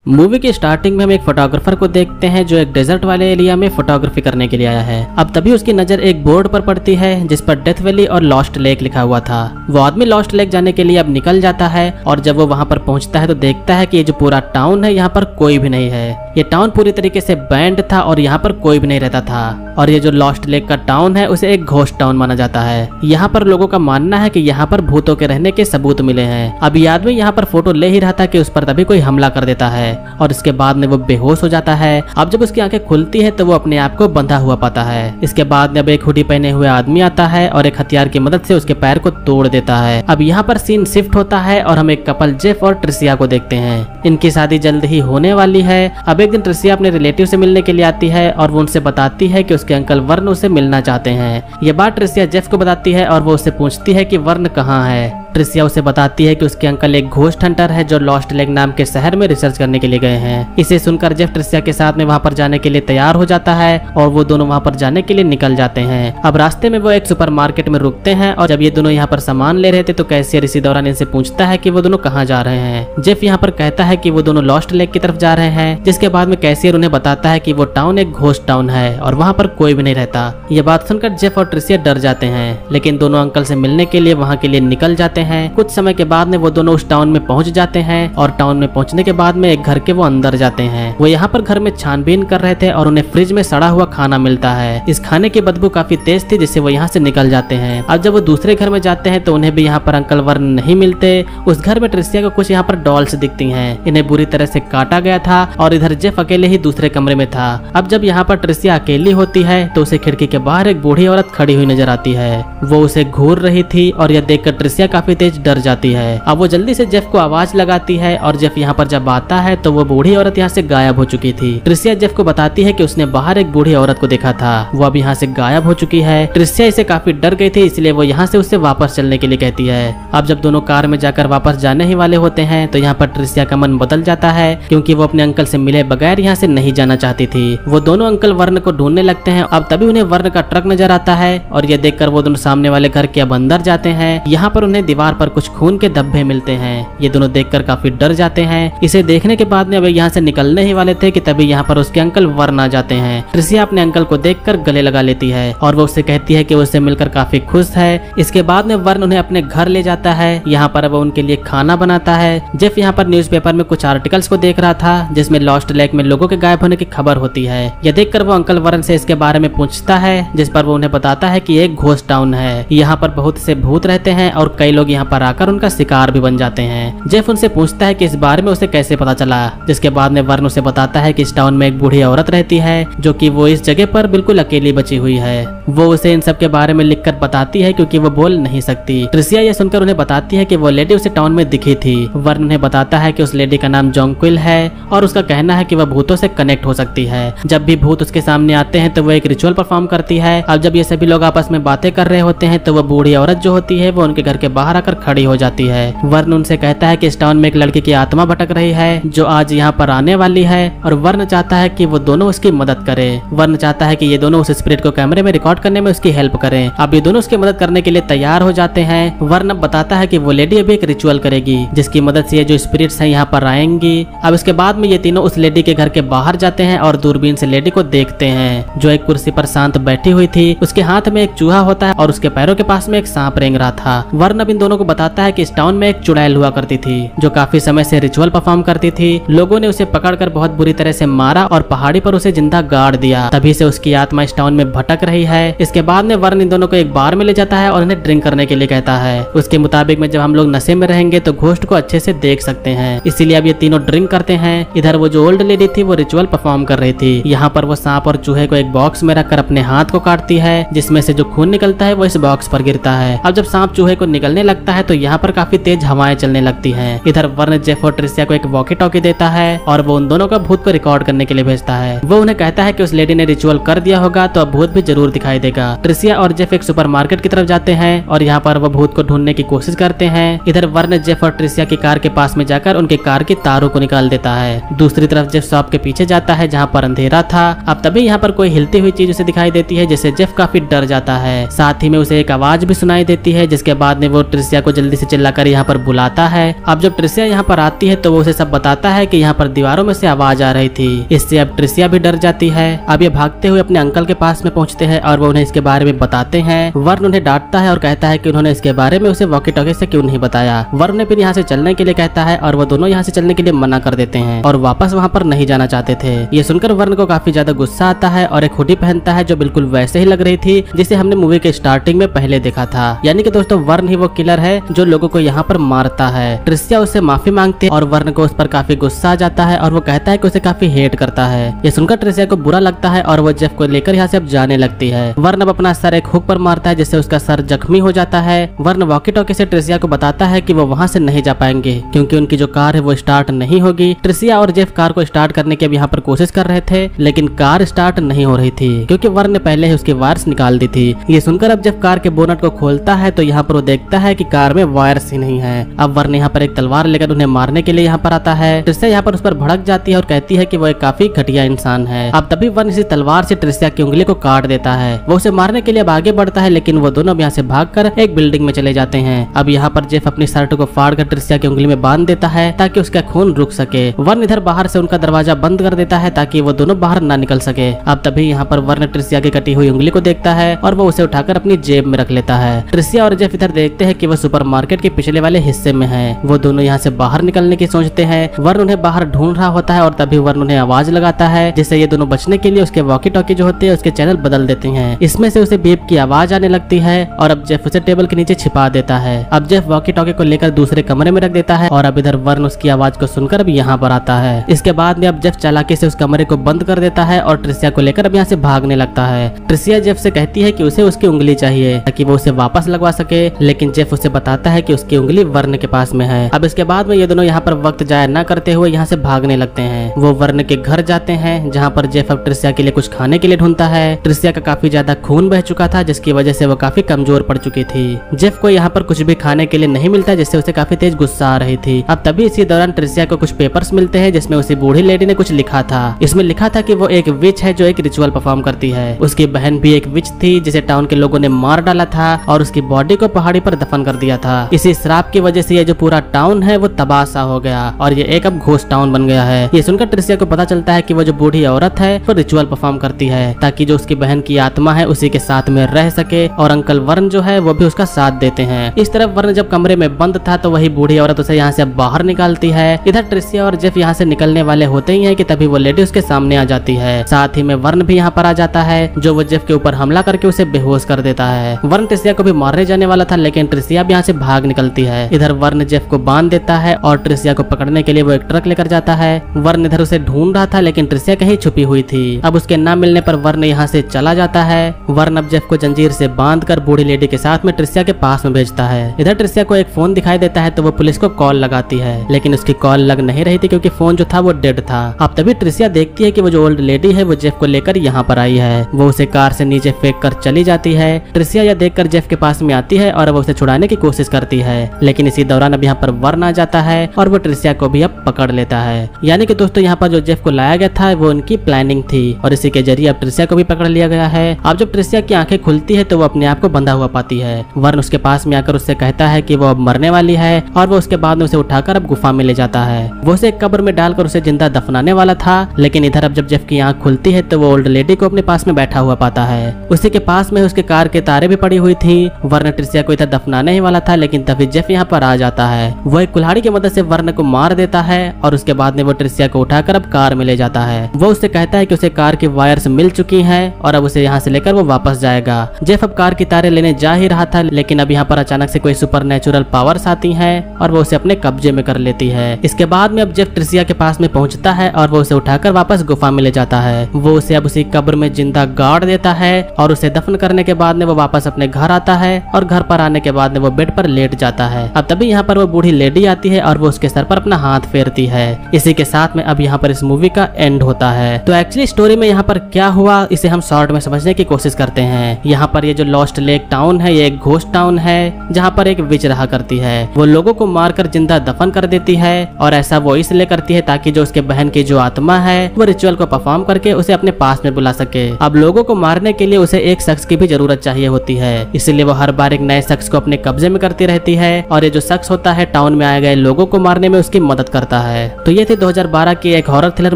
Movie की starting में हम एक फोटोग्राफर को देखते हैं जो एक डेजर्ट वाले एरिया में फोटोग्राफी करने के लिए आया है। अब तभी उसकी नजर एक बोर्ड पर पड़ती है जिस पर डेथ वैली और लॉस्ट लेक लिखा हुआ था। वो आदमी लॉस्ट लेक जाने के लिए अब निकल जाता है और जब वो वहाँ पर पहुँचता है तो देखता है कि ये जो पूरा टाउन है यहाँ पर कोई भी नहीं है। ये टाउन पूरी तरीके से बैंड था और यहाँ पर कोई भी नहीं रहता था और ये जो लॉस्ट लेक का टाउन है उसे एक घोस्ट टाउन माना जाता है। यहाँ पर लोगों का मानना है कि यहाँ पर भूतों के रहने के सबूत मिले हैं। अब ये आदमी यहाँ पर फोटो ले ही रहा था कि उस पर तभी कोई हमला कर देता है और इसके बाद में वो बेहोश हो जाता है। अब जब उसकी आंखें खुलती है तो वो अपने आप को बंधा हुआ पाता है। इसके बाद में अब एक हुडी पहने हुए आदमी आता है और एक हथियार की मदद से उसके पैर को तोड़ देता है। अब यहाँ पर सीन शिफ्ट होता है और हम एक कपल जेफ और ट्रिसिया को देखते हैं। इनकी शादी जल्द ही होने वाली है। अब एक दिन ट्रिसिया अपने रिलेटिव से मिलने के लिए आती है और वो उनसे बताती है कि उसके अंकल वर्ण उसे मिलना चाहते हैं। ये बात ट्रिसिया जेफ को बताती है और वो उससे पूछती है कि वर्ण कहाँ है। ट्रिसिया उसे बताती है कि उसके अंकल एक घोस्ट हंटर है जो लॉस्ट लेक नाम के शहर में रिसर्च करने के लिए गए हैं। इसे सुनकर जेफ ट्रिसिया के साथ में वहां पर जाने के लिए तैयार हो जाता है और वो दोनों वहां पर जाने के लिए निकल जाते हैं। अब रास्ते में वो एक सुपरमार्केट में रुकते हैं और जब ये दोनों यहाँ पर सामान ले रहे थे तो कैशियर इसी दौरान इनसे पूछता है कि वो दोनों कहाँ जा रहे हैं। जेफ यहाँ पर कहता है कि वो दोनों लॉस्ट लेक की तरफ जा रहे हैं, जिसके बाद में कैशियर उन्हें बताता है कि वो टाउन एक घोस्ट टाउन है और वहाँ पर कोई भी नहीं रहता। ये बात सुनकर जेफ और ट्रिसिया डर जाते हैं, लेकिन दोनों अंकल से मिलने के लिए वहाँ के लिए निकल जाते हैं। कुछ समय के बाद में वो दोनों उस टाउन में पहुंच जाते हैं और टाउन में पहुंचने के बाद में एक घर के वो अंदर जाते हैं। वो यहाँ पर घर में छानबीन कर रहे थे और उन्हें फ्रिज में सड़ा हुआ खाना मिलता है। इस खाने की बदबू काफी तेज थी जिससे वो यहाँ से निकल जाते हैं। अब जब वो दूसरे घर में जाते हैं तो उन्हें भी यहाँ पर अंकल वर्ण नहीं मिलते। उस घर में ट्रिसिया को कुछ यहाँ पर डॉल्स दिखती हैं। इन्हें बुरी तरह से काटा गया था और इधर जेफ अकेले ही दूसरे कमरे में था। अब जब यहाँ पर ट्रिसिया अकेली होती है तो उसे खिड़की के बाहर एक बूढ़ी औरत खड़ी हुई नजर आती है। वो उसे घूर रही थी और यह देखकर ट्रिसिया काफी तेज डर जाती है। अब वो जल्दी से जेफ को आवाज लगाती है और जेफ यहाँ पर जब आता है तो वो बूढ़ी औरत यहाँ से गायब हो चुकी थी। ट्रिसिया जेफ को बताती है कि उसने बाहर एक बूढ़ी औरत को देखा था, वो अब यहाँ से गायब हो चुकी है। ट्रिसिया इसे काफी डर गई थी इसलिए वो यहाँ से उससे वापस चलने के लिए कहती है। अब जब दोनों कार में जाकर वापस जाने ही वाले होते हैं तो यहाँ पर ट्रिसिया का मन बदल जाता है क्योंकि वो अपने अंकल से मिले बगैर यहाँ से नहीं जाना चाहती थी। वो दोनों अंकल वर्ण को ढूंढने लगते हैं। अब तभी उन्हें वर्ण का ट्रक नजर आता है और ये देखकर वो दोनों सामने वाले घर के अब अंदर जाते हैं। यहाँ पर उन्हें दीवार पर कुछ खून के धब्बे मिलते हैं। ये दोनों देखकर काफी डर जाते हैं। इसे देखने के बाद में अब यहाँ से निकलने ही वाले थे कि तभी यहाँ पर उसके अंकल वर्ण आ जाते हैं। ट्रिसिया अपने अंकल को देखकर गले लगा लेती है और वो उससे कहती है कि वो उससे मिलकर काफी खुश है। इसके बाद में वर्ण उन्हें अपने घर ले जाता है। यहाँ पर वो उनके लिए खाना बनाता है। जेफ यहाँ पर न्यूज़पेपर में कुछ आर्टिकल्स को देख रहा था जिसमें लॉस्ट लेक में लोगों के गायब होने की खबर होती है। यह देखकर वो अंकल वर्ण से इसके बारे में पूछता है जिस पर वो उन्हें बताता है कि एक घोस्ट टाउन है। यहाँ पर बहुत से भूत रहते हैं और कई लोग यहाँ पर आकर उनका शिकार भी बन जाते हैं। जेफ उनसे पूछता है कि इस बारे में उसे कैसे पता चला, जिसके बाद में वर्ण उसे बताता है कि इस टाउन में एक बूढ़ी औरत रहती है जो कि वो इस जगह पर बिल्कुल अकेली बची हुई है। वो उसे इन सब के बारे में लिखकर बताती है क्योंकि वो बोल नहीं सकती। ट्रिसिया ये सुनकर उन्हें बताती है कि वो लेडी उसे टाउन में दिखी थी। वर्ण उन्हें बताता है कि उस लेडी का नाम जोंक्विल है और उसका कहना है कि वह भूतों से कनेक्ट हो सकती है। जब भी भूत उसके सामने आते हैं तो वो एक रिचुअल परफॉर्म करती है। अब जब ये सभी लोग आपस में बातें कर रहे होते हैं तो वो बूढ़ी औरत जो होती है वो उनके घर के बाहर आकर खड़ी हो जाती है। वर्ण उनसे कहता है कि इस टाउन में एक लड़की की आत्मा भटक रही है जो आज यहाँ पर आने वाली है और वर्ण चाहता है कि वो दोनों उसकी मदद करें। वर्ण चाहता है कि ये दोनों उस स्पिरिट को कैमरे में रिकॉर्ड करने में उसकी हेल्प करें। अब ये दोनों उसकी मदद करने के लिए तैयार हो जाते हैं। वर्ण बताता है कि वो लेडी अभी एक रिचुअल करेगी जिसकी मदद से ये जो स्पिरिट्स हैं यहाँ पर आएंगी। अब इसके बाद में ये तीनों उस लेडी के घर के बाहर जाते हैं और दूरबीन से लेडी को देखते हैं जो एक कुर्सी पर शांत बैठी हुई थी। उसके हाथ में एक चूहा होता है और उसके पैरों के पास में एक सांप रेंग रहा था। वर्ण अब इन दोनों को बताता है कि इस टाउन में एक चुड़ैल हुआ करती थी जो काफी समय से रिचुअल परफॉर्म करती थी। लोगों ने उसे पकड़कर बहुत बुरी तरह से मारा और पहाड़ी पर उसे जिंदा गाड़ दिया। तभी से उसकी आत्मा इस टाउन में भटक रही है। इसके बाद में वर्ण इन दोनों को एक बार में ले जाता है और उन्हें ड्रिंक करने के लिए कहता है। उसके मुताबिक में जब हम लोग नशे में रहेंगे तो घोस्ट को अच्छे से देख सकते हैं, इसीलिए अब ये तीनों ड्रिंक करते हैं। इधर वो जो ओल्ड लेडी थी वो रिचुअल परफॉर्म कर रही थी। यहाँ पर वो सांप और चूहे को एक बॉक्स में रखकर अपने हाथ को काटती है जिसमें से जो खून निकलता है वो इस बॉक्स पर गिरता है। अब जब सांप चूहे को निकलने लगता है तो यहाँ पर काफी तेज हवाएं चलने लगती हैं। इधर वर्ण जेफ और ट्रिसिया को एक वॉकी टॉकी देता है और वो उन दोनों का भूत को रिकॉर्ड करने के लिए भेजता है। वो उन्हें कहता है कि उस लेडी ने रिचुअल कर दिया होगा तो अब भूत भी जरूर दिखाई देगा। ट्रिसिया और जेफ एक सुपरमार्केट की तरफ जाते हैं और यहाँ पर वो भूत को ढूंढने की कोशिश करते हैं। इधर वर्ण जेफ और ट्रिसिया की कार के पास में जाकर उनके कार की तारों को निकाल देता है। दूसरी तरफ जेफ शॉप के पीछे जाता है जहाँ पर अंधेरा था। अब तभी यहाँ पर कोई हिलती हुई चीज उसे दिखाई देती है जिससे जेफ काफी डर जाता है। साथ ही में उसे एक आवाज भी सुनाई देती है जिसके बाद में वो ट्रिसिया को जल्दी से चिल्लाकर यहाँ पर बुलाता है। अब जब ट्रिसिया यहाँ पर आती है तो वो उसे सब बताता है कि यहाँ पर दीवारों में से आवाज आ रही थी। इससे अब ट्रिसिया भी डर जाती है। अब ये भागते हुए अपने अंकल के पास में पहुंचते हैं और वो उन्हें इसके बारे में बताते हैं। वर्ण उन्हें डांटता है और कहता है कि उन्होंने इसके बारे में उसे वॉकी टॉकी से क्यों नहीं बताया। वर्ण ने फिर यहाँ से चलने के लिए कहता है और वो दोनों यहाँ से चलने के लिए मना कर देते हैं और वापस वहाँ पर नहीं जाना चाहते थे। ये सुनकर वर्ण को काफी ज्यादा गुस्सा आता है और एक हुडी पहनता है जो बिल्कुल वैसे ही लग रही थी जिसे हमने मूवी के स्टार्टिंग में पहले देखा था। यानी कि दोस्तों वर्ण ही वो किलर है जो लोगों को यहाँ पर मारता है। ट्रिसिया उससे माफी मांगती है और वर्ण को उस पर काफी गुस्सा आ जाता है और वो कहता है कि उसे काफी हेट करता है। ये सुनकर ट्रिसिया को बुरा लगता है और वो जेफ को लेकर यहाँ से अब जाने लगती है। वर्ण अब अपना सर एक हुक पर मारता है जिससे उसका सर जख्मी हो जाता है। वर्ण वॉकी टॉकी से ट्रिसिया को बताता है कि वो वहाँ से नहीं जा पाएंगे क्योंकि उनकी जो कार है वो स्टार्ट नहीं होगी। ट्रिसिया और जेफ कार को स्टार्ट करने की अब यहाँ पर कोशिश कर रहे थे लेकिन कार स्टार्ट नहीं हो रही थी क्योंकि वर्ण ने पहले ही उसकी वायर्स निकाल दी थी। ये सुनकर अब जेफ कार के बोनट को खोलता है तो यहाँ पर वो देखता है कि कार में वायर्स ही नहीं है। अब वर्ण यहाँ पर एक तलवार लेकर उन्हें मारने के लिए यहाँ पर आता है। ट्रिसिया यहाँ पर उस पर भड़क जाती है और कहती है कि वो एक काफी घटिया इंसान है। अब तभी वर्ण इसी तलवार से ट्रिसिया की उंगली को काट देता है। वो उसे मारने के लिए अब आगे बढ़ता है लेकिन वो दोनों यहाँ से भागकर एक बिल्डिंग में चले जाते हैं। अब यहाँ पर जेफ अपनी शर्ट को फाड़कर ट्रिसिया की उंगली में बांध देता है ताकि उसका खून रुक सके। वर्ण इधर बाहर से उनका दरवाजा बंद कर देता है ताकि वो दोनों बाहर ना निकल सके। अब तभी यहाँ पर वर्ण ट्रिसिया की कटी हुई उंगली को देखता है और वो उसे उठाकर अपनी जेब में रख लेता है। ट्रिसिया और जेफ इधर देखते हैं कि वो सुपरमार्केट के पिछले वाले हिस्से में है। वो दोनों यहाँ से बाहर निकलने की सोचते हैं। वर्ण उन्हें बाहर ढूंढ रहा होता है और तभी वर्ण उन्हें आवाज लगाता है जिससे ये दोनों बचने के लिए उसके वॉकी टॉकी जो होते हैं उसके चैनल बदल देते हैं। इसमें से उसे बीप की आवाज आने लगती है और अब जेफ उसे टेबल के नीचे छिपा देता है। अब जेफ वॉकी टॉकी को लेकर दूसरे कमरे में रख देता है और अब इधर वर्ण उसकी आवाज को सुनकर अब यहाँ पर आता है। इसके बाद में अब जेफ चालाकी से उस कमरे को बंद कर देता है और ट्रिसिया को लेकर अब यहाँ से भागने लगता है। ट्रिसिया जेफ से कहती है कि उसे उसकी उंगली चाहिए ताकि वो उसे वापस लगवा सके लेकिन जेफ उसे बताता है कि उसकी उंगली वर्ण के पास में है। अब इसके बाद में ये दोनों यहाँ पर वक्त जाया न करते हुए यहाँ से भागने लगते हैं। वो वर्ण के घर जाते हैं जहाँ पर जेफ अब ट्रिसिया के लिए कुछ खाने के लिए ढूंढता है। ट्रिसिया का काफी ज्यादा खून बह चुका था जिसकी वजह से वो काफी कमजोर पड़ चुकी थी। जेफ को यहाँ पर कुछ भी खाने के लिए नहीं मिलता जिससे उसे काफी तेज गुस्सा आ रही थी। अब तभी इसी दौरान ट्रिसिया को कुछ पेपर्स मिलते हैं जिसमें उसी बूढ़ी लेडी ने कुछ लिखा था। इसमें लिखा था कि वो एक विच है जो एक रिचुअल परफॉर्म करती है। उसकी बहन भी एक विच थी जिसे टाउन के लोगों ने मार डाला था और उसकी बॉडी को पहाड़ी पर दफन कर दिया था। इसी श्राप की वजह से ये जो पूरा टाउन है वो तबाह सा हो गया और ये एक अब घोस्ट टाउन बन गया है। ये सुनकर ट्रिसिया को पता चलता है कि वो जो बूढ़ी औरत है वो रिचुअल परफॉर्म करती है ताकि जो उसकी बहन की आत्मा है उसी के साथ में रह सके और अंकल वर्ण जो है वो भी उसका साथ देते हैं। इस तरफ वर्ण जब कमरे में बंद था तो वही बूढ़ी औरत उसे यहाँ से बाहर निकालती है। इधर ट्रिसिया और जेफ यहाँ से निकलने वाले होते ही हैं कि तभी वो लेडी उसके सामने आ जाती है। साथ ही में वर्ण भी यहाँ पर आ जाता है जो वो जेफ के ऊपर हमला करके उसे बेहोश कर देता है। वर्ण ट्रिसिया को भी मारने जाने वाला था लेकिन ट्रिसिया भी यहाँ से भाग निकलती है। इधर वर्ण जेफ को बांध देता है और ट्रिसिया को पकड़ने के लिए वो एक ट्रक लेकर जाता है। वर्ण इधर उसे ढूंढ रहा था लेकिन ट्रिसिया कहीं छुपी हुई थी। अब उसके न मिलने पर वर्ण यहाँ से चला जाता है। वर्ण अब जेफ को जंजीर से बांधकर बूढ़ी लेडी के साथ में ट्रिसिया के पास में भेजता है। इधर ट्रिसिया को एक फोन दिखाई देता है तो वो पुलिस को कॉल लगाती है लेकिन उसकी कॉल लग नहीं रही थी क्योंकि फोन जो था वो डेड था। अब तभी ट्रिसिया देखती है कि वो जो ओल्ड लेडी है वो जेफ को लेकर यहाँ पर आई है। वो उसे कार से नीचे फेंक कर चली जाती है। ट्रिसिया यह देखकर जेफ के पास में आती है और वो उसे छुड़ाने की कोशिश करती है लेकिन इसी दौरान अब यहाँ पर वर्ण आ जाता है और वो ट्रिसिया को भी अब पकड़ लेता है। यानी कि दोस्तों यहाँ पर जो जेफ को लाया गया था वो उनकी प्लानिंग थी और इसी के जरिए अब ट्रिसिया को भी पकड़ लिया गया है। अब जब ट्रिसिया की आंखें खुलती है तो वो अपने आप को बंधा हुआ पाती है। वर्ण उसके पास में आकर उससे कहता है कि वो अब मरने वाली है और वो उसके बाद में उसे उठाकर अब गुफा में ले जाता है। वो उसे एक कब्र में डालकर उसे जिंदा दफनाने वाला था लेकिन इधर अब जब जेफ की आंख खुलती है तो वो ओल्ड लेडी को अपने पास में बैठा हुआ पाता है। उसी के पास में उसके कार के तारे भी पड़ी हुई थी। वर्ण ट्रिसिया को इधर दफनाने ही वाला था लेकिन तभी जेफ यहाँ पर आ जाता है। वो एक कुल्हाड़ी की मदद से वर्ण को मार देता है और उसके बाद में वो ट्रिसिया को उठाकर अब कार में ले जाता है। वो उससे कहता है कि उसे कार की वायर्स मिल चुकी हैं और अब उसे यहाँ से लेकर वो वापस जाएगा। जेफ अब कार की तारे लेने जा ही रहा था लेकिन अब यहाँ पर अचानक से कोई सुपरनेचुरल पावर्स आती हैं और वो उसे अपने कब्जे में कर लेती है। इसके बाद में अब जेफ ट्रिसिया के पास में पहुंचता है और वो उसे उठाकर वापस गुफा में ले जाता है। वो उसे अब उसी कब्र में जिंदा गाड़ देता है और उसे दफन करने के बाद में वो वापस अपने घर आता है और घर पर आने के बाद में वो बेड पर लेट जाता है। अब तभी यहाँ पर वो बूढ़ी लेडी आती है और वो उसके सर पर अपना हाथ फेरती है। इसी के साथ में अब यहाँ पर इस मूवी का एंड होता है। तो एक्चुअली स्टोरी में यहाँ पर क्या हुआ इसे हम शॉर्ट में समझने की कोशिश करते हैं। यहाँ पर ये जो लॉस्ट लेक टाउन है ये एक घोस्ट टाउन है जहाँ पर एक विच रहा करती है। वो लोगों को मारकर जिंदा दफन कर देती है और ऐसा वो इसलिए करती है ताकि जो उसके बहन की जो आत्मा है वो रिचुअल को परफॉर्म करके उसे अपने पास में बुला सके। अब लोगों को मारने के लिए उसे एक शख्स की भी जरूरत चाहिए होती है इसलिए वो हर बार एक नए शख्स को अपने कब्जे में करती रहती है और ये जो शख्स होता है टाउन में आए गए लोगों को मारने में उसकी मदद करता है। तो ये थी 2012 की एक हॉरर थ्रिलर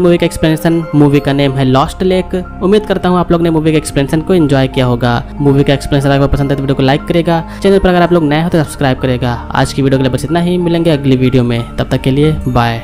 मूवी का एक्सप्लेनेशन। मूवी का नेम है लॉस्ट लेक। उम्मीद करता हूँ आप लोग ने मूवी के एक्सप्लेनेशन को एंजॉय किया होगा। मूवी का एक्सप्लेनेशन अगर पसंद है तो वीडियो को लाइक करेगा, चैनल पर अगर आप लोग नए हो तो सब्सक्राइब करेगा। आज की वीडियो के लिए बस इतना ही, मिलेंगे अगली वीडियो में, तब तक के लिए बाय।